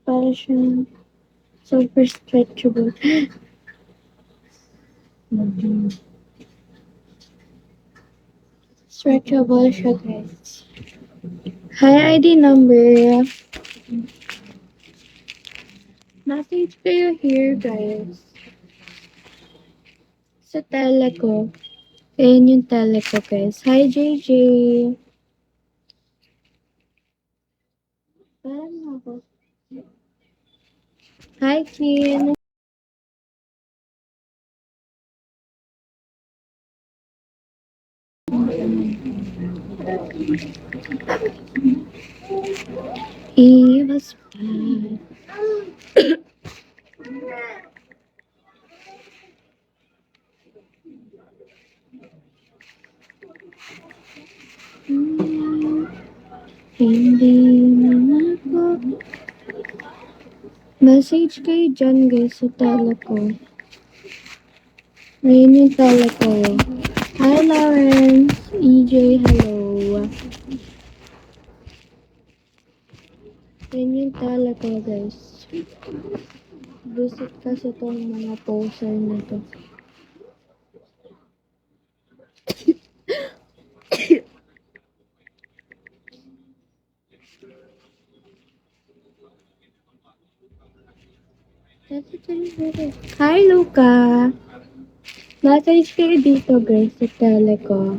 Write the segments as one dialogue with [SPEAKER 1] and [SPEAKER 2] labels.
[SPEAKER 1] Para siyang super stretchable. Stretchable siya, guys. Hi, ID number. Message kayo here, guys. Sa tele ko. Ayan yung tele ko, guys. Hi, JJ. Parang ako. Hi, Kim. He was bad. Hindi na ako. Message kayo dyan, guys, sa tele ko. Ngayon yung tele ko. Hi, Lawrence. EJ, hello. Ngayon yung tele ko, guys. Visit kasi tong mga poster na to. Hi, Luca. Message kayo dito, guys, sa tele ko.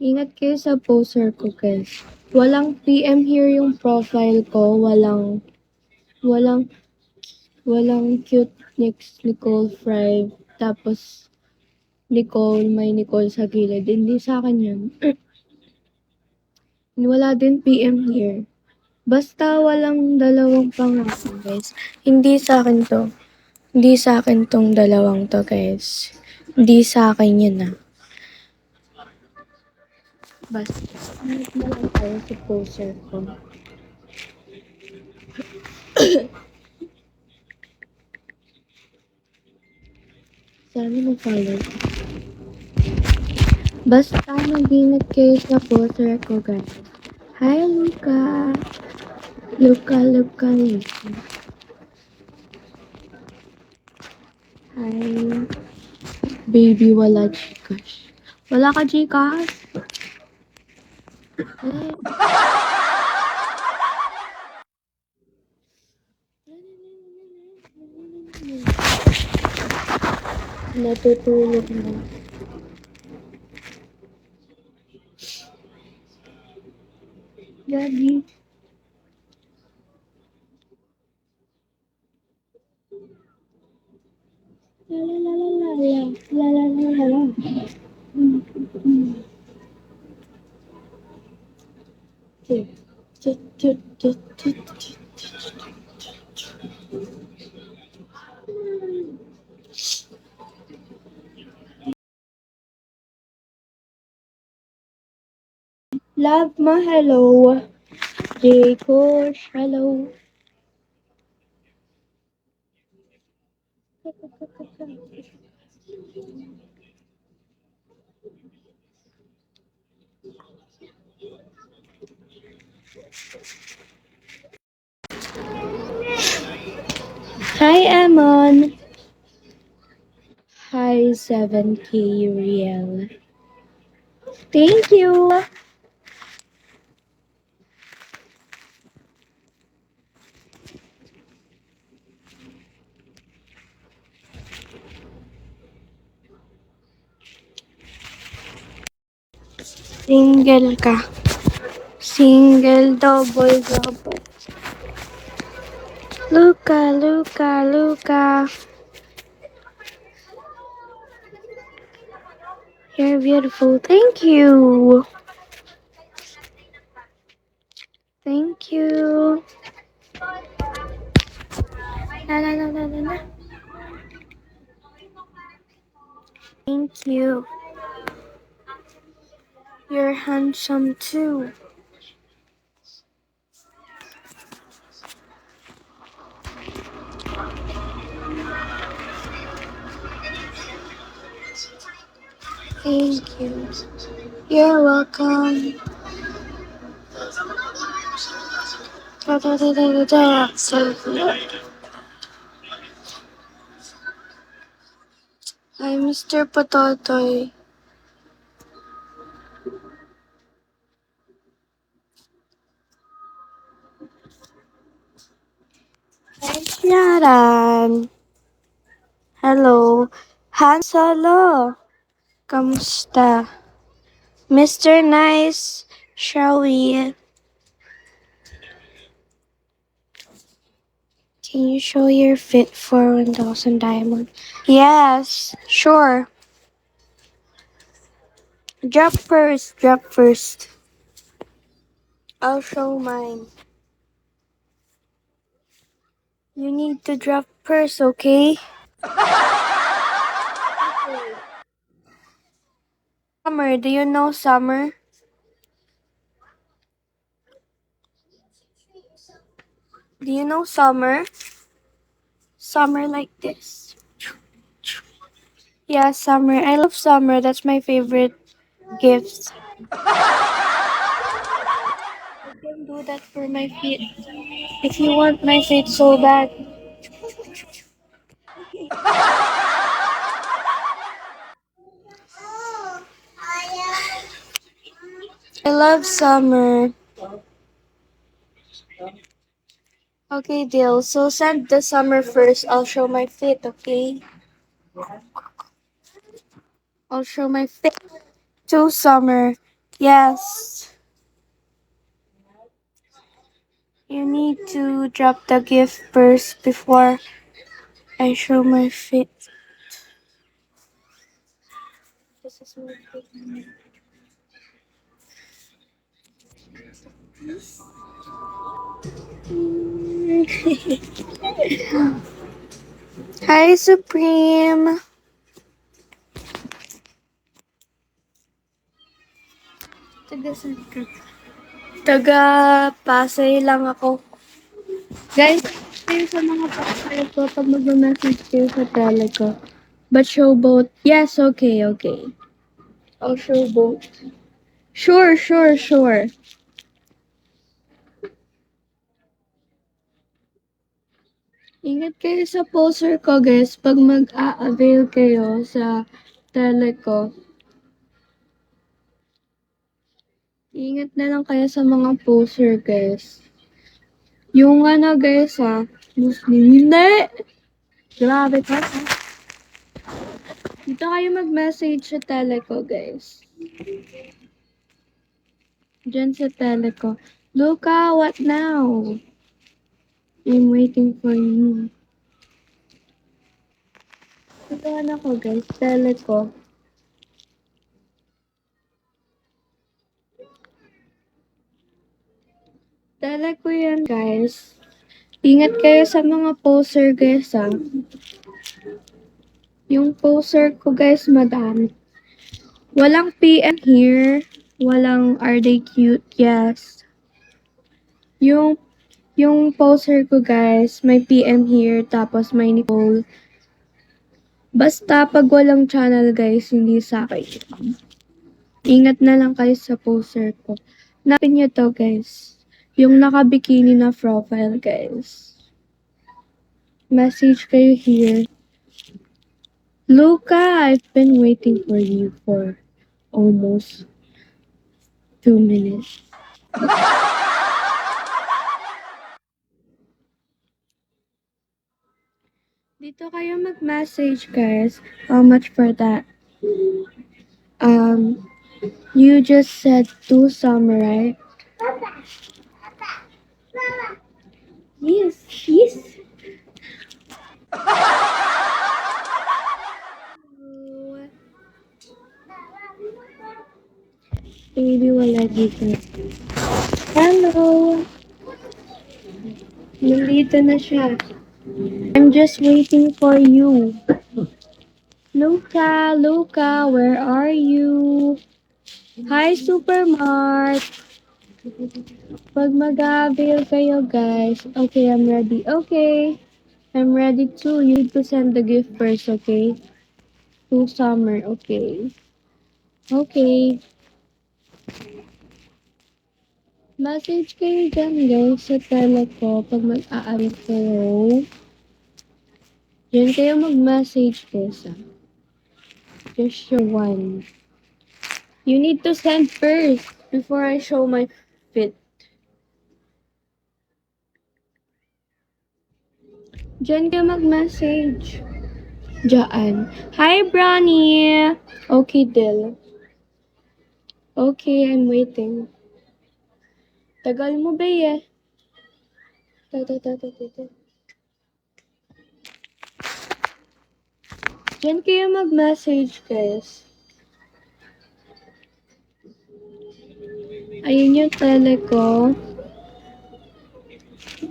[SPEAKER 1] Ingat kayo sa poster ko, guys. Walang PM here yung profile ko. Walang cute next Nicole Fry. Tapos, Nicole, may Nicole sa gilid. Hindi sa akin yun. Wala din PM here. Basta walang dalawang pangalan, guys. Hindi sa akin to. Hindi sa akin tong dalawang to, guys. Hindi sa akin yun, ah. Basta, hanap na lang tayo sa poster ko. Sana mag-follow. Basta mag-ingat kayo sa poster ko, guys. Hi, Luca. Luca. Hi. Baby, wala Gcash. Wala ka Gcash? Natutulog na. Daddy. La la la la la la. La la la la la. Love ma, hello. J. Kush, hello. Hi, Amon. Hi, 7K Real. Thank you. Single ka. Single, double. Luca. You're beautiful. Thank you. Thank you. Na. Thank you. You're handsome too. Thank you. You're welcome. Hi, Mr. Pototoy. Hi, Sharon. Hello. Han Solo. Kamusta? Mr. Nice, shall we? Can you show your fit for 1,000 diamond? Yes, sure. Drop first, drop first. I'll show mine. You need to drop first, okay? Summer, do you know Summer? Do you know Summer? Summer like this. Yeah, Summer. I love Summer. That's my favorite gift. I can do that for my feet. If you want my feet so bad. I love Summer. Okay, deal. So send the Summer first. I'll show my feet, okay? I'll show my feet to Summer. Yes. You need to drop the gift first before I show my feet. This is my feet. Hi, Supreme. Taga saan ka? Taga Pasay lang ako. Guys, kayo sa mga profile ko pag mag-message kayo sa tele ko. But show both. Yes, okay, okay. I'll show both. Sure, sure, sure. Ingat kayo sa poster ko, guys, pag mag-a-avail kayo sa tele ko. Ingat na lang kayo sa mga poster, guys. Yung ano, guys, Muslim. Hindi! Grabe ka, ha? Dito kayo mag-message sa tele ko, guys. Diyan sa tele ko. Luca, what now? I'm waiting for you. Ito ano ko, guys, tele ko. Tele ko yan, guys. Ingat kayo sa mga poster, guys, ha. Yung poster ko, guys, madami. Walang PM here. Walang are they cute? Yes. Yung yung poster ko, guys, may PM here, tapos may Nicole. Basta pag walang channel, guys, hindi sa akin. Ingat na lang kayo sa poster ko. Hanapin nyo to, guys. Yung naka-bikini na profile, guys. Message kayo here. Luca, I've been waiting for you for almost 2 minutes. Dito kayo mag-message, guys. How much for that? You just said 2 summer, right? Yes, yes. Baby, wala dito. Hello! Nandito na siya. I'm just waiting for you. Luca, Luca, where are you? Hi, Supermart! Pag mag-avail kayo, guys. Okay, I'm ready. Okay. I'm ready too. You need to send the gift first, okay? To Summer, okay. Okay. Message kayo dyan guys sa tele ko pag mag-aaral kayo. Diyan kayo mag-message guys ah. Just your one. You need to send first before I show my fit. Diyan kayo mag-message. Diyan. Hi, Brownie! Okay, Dill. Okay, I'm waiting. Tagal mo ba eh? Diyan kayo mag-message, guys. Ayun yung tele ko.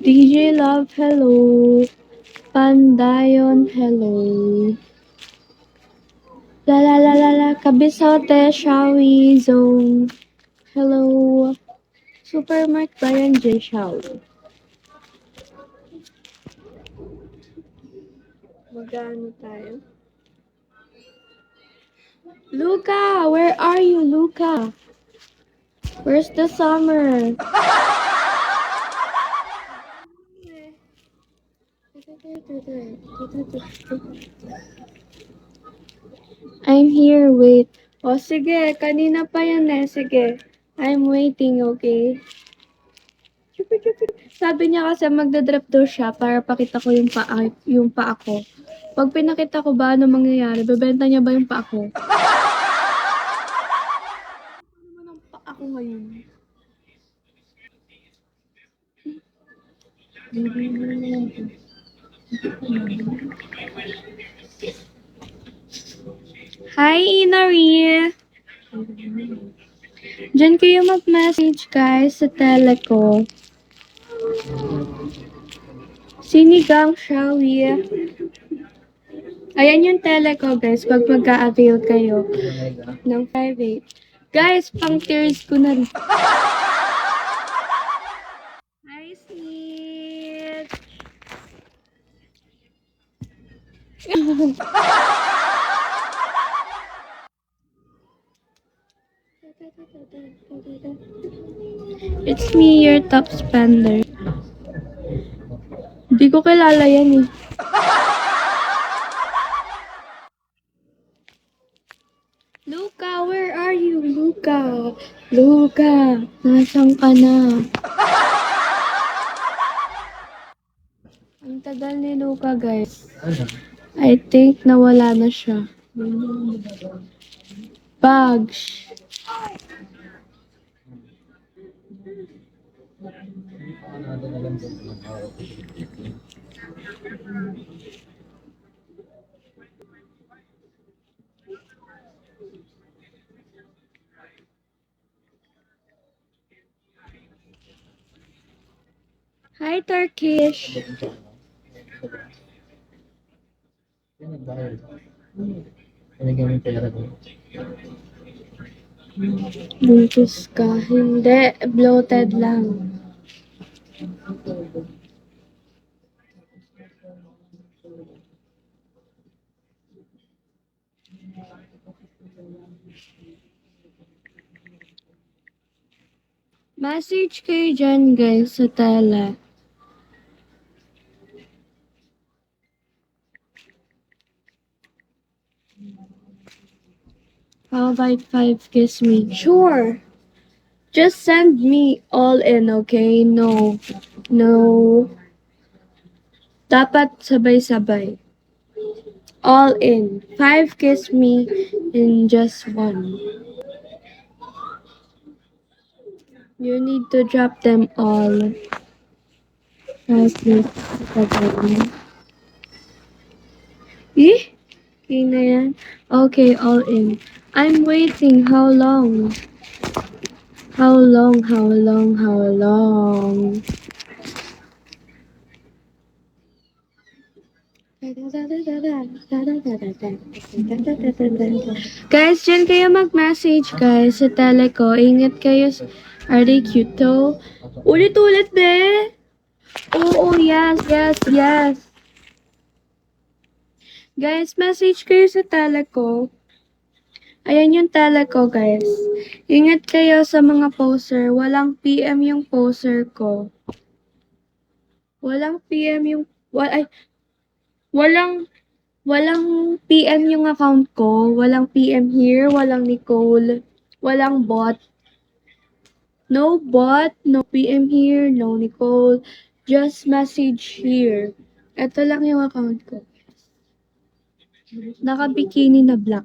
[SPEAKER 1] DJ Love, hello. Pandayon, hello. La la la la la, Kabisote, Shawi, Zone. Hello. Supermark ba yan, J. Shawi? Magano tayo? Luca, where are you, Luca? Where's the summer? I'm here, wait. O sige, kanina pa yan eh. Sige. I'm waiting, okay? Sabi niya kasi magdadrop daw siya para pakita ko yung paa ko. Pag pinakita ko ba ano mangyayari, bebenta niya ba yung paa ko? Ano naman ang paa ko ngayon? Hi, Inari! Diyan kayo mag-message guys sa tele ko. Sinigang Shawi. Ayan yung tele ko guys pag mag-a-avail kayo ng 5-8. Guys, pang tears ko na rin. Hi, Snit! It's me, your top spender. Hindi ko kilala yan eh. Luca, where are you? Luca! Luca! Nasaan ka na? Ang tagal ni Luca, guys. I think nawala na siya. Bugs. Hi, Turkish. Buntis ka. Hindi, bloated lang. Message kayo dyan, guys, sa tele. How about 5 kiss me? Sure. Just send me all in, okay? No. No. Dapat sabay-sabay. All in. 5 kiss me in just one. You need to drop them all. 5 kiss sabay. Eh? Okay na yan? Okay, all in. I'm waiting. How long? How long? How long? How long? Guys, dyan kayo mag-message, guys, sa tele ko. Ingat kayo. Are they cute though? Ulit-ulit, be! Oo, yes, yes, yes. Guys, message kayo sa tele ko. Ayan yung tele ko, guys. Ingat kayo sa mga poser. Walang PM yung poser ko. Walang PM yung... walang... Walang PM yung account ko. Walang PM here. Walang Nicole. Walang bot. No bot. No PM here. No Nicole. Just message here. Ito lang yung account ko. Naka-bikini na black.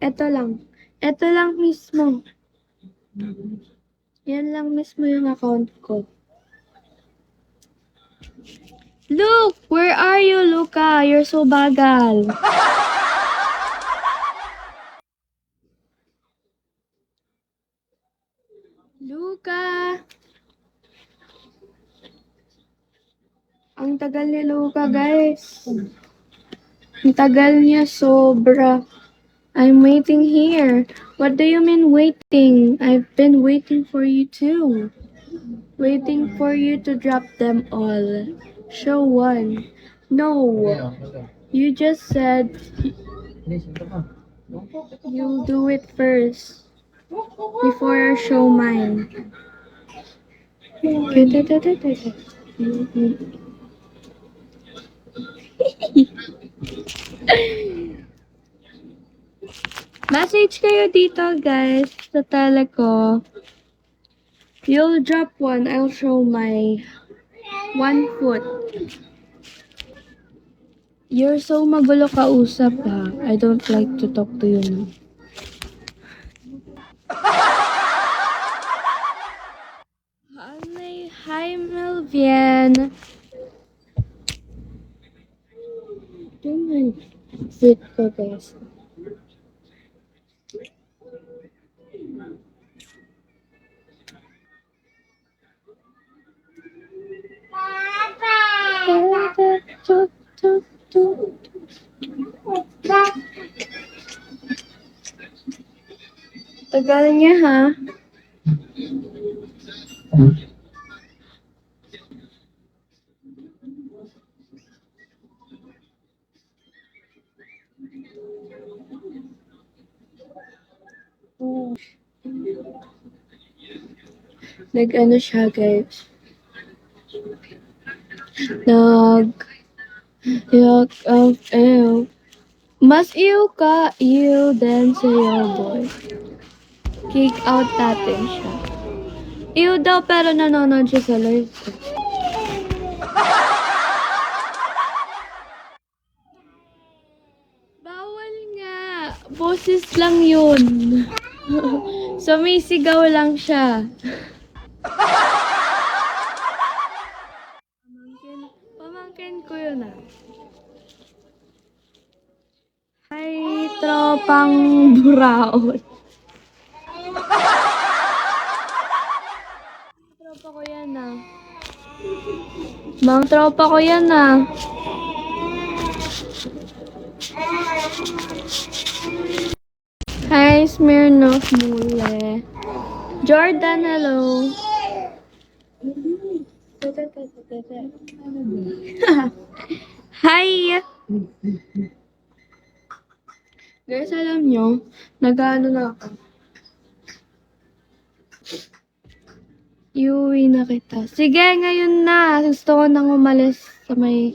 [SPEAKER 1] Ito lang. Ito lang mismo. Yan lang mismo yung account ko. Look! Where are you, Luca? You're so bagal. Luca! Ang tagal ni Luca, guys. Ang tagal niya, sobra. I'm waiting here. What do you mean waiting? I've been waiting for you too. Waiting for you to drop them all. Show one. No. You just said you'll do it first. Before I show mine. Message kayo dito, guys, sa tele ko. You'll drop one, I'll show my 1 foot. You're so magulo kausap, ha. I don't like to talk to you now. Hi, Melvian. Ito yung fit ko, guys. Tagal niya, ha? Nag-ano siya, guys. Ew. Mas ew ka, ew, then sayo, boy. Kick out natin siya. Ew daw, pero nanonood siya sa live ko. Bawal nga. Boses lang yun. Sumisigaw lang siya. Pamangkin ko yun, ah. Ay, tropang buraot. Tropa ko yan, ah. Mang tropa ko yan, ah. Hi, Smirnoff mule. Jordan, hello. Hi! Guys, alam nyo, nag-ano na ako. Iuwi na kita. Sige, ngayon na. Gusto ko nang umalis sa may...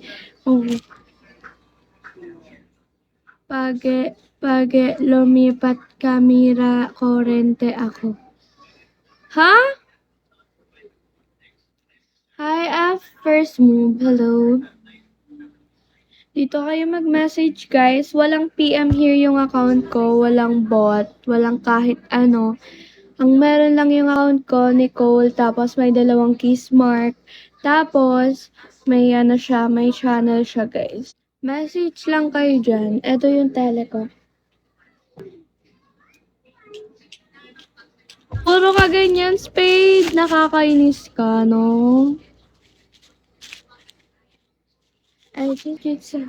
[SPEAKER 1] Page, lumipat kamera, korente ako. Ha? Hi, first move. Hello. Dito kayo mag-message, guys. Walang PM here yung account ko. Walang bot. Walang kahit ano. Ang meron lang yung account ko, Nicole. Tapos may 2 kiss mark. Tapos, may ano siya, may channel siya, guys. Message lang kayo dyan. Ito yung tele ko. Puro ka ganyan, Spade. Nakakainis ka, no? I think it's a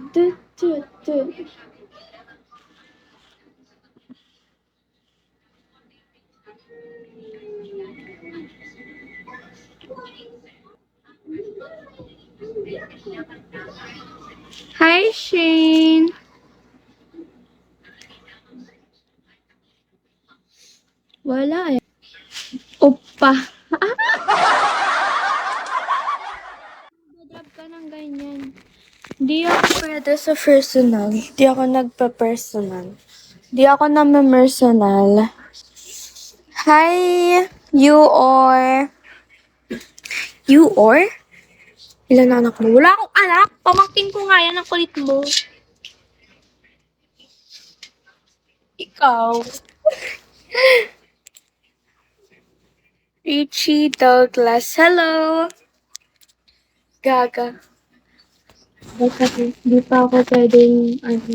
[SPEAKER 1] Hi, Shane. Di ako pwede sa personal. Di ako nagpa-personal. Di ako na-personal. Hi, you or... You or? Ilan na anak mo? Wala akong anak. Pamangkin ko nga yan. Ang kulit mo. Ikaw. Richie Douglas. Hello. Gaga. Basta di pa ako pwedeng, ano,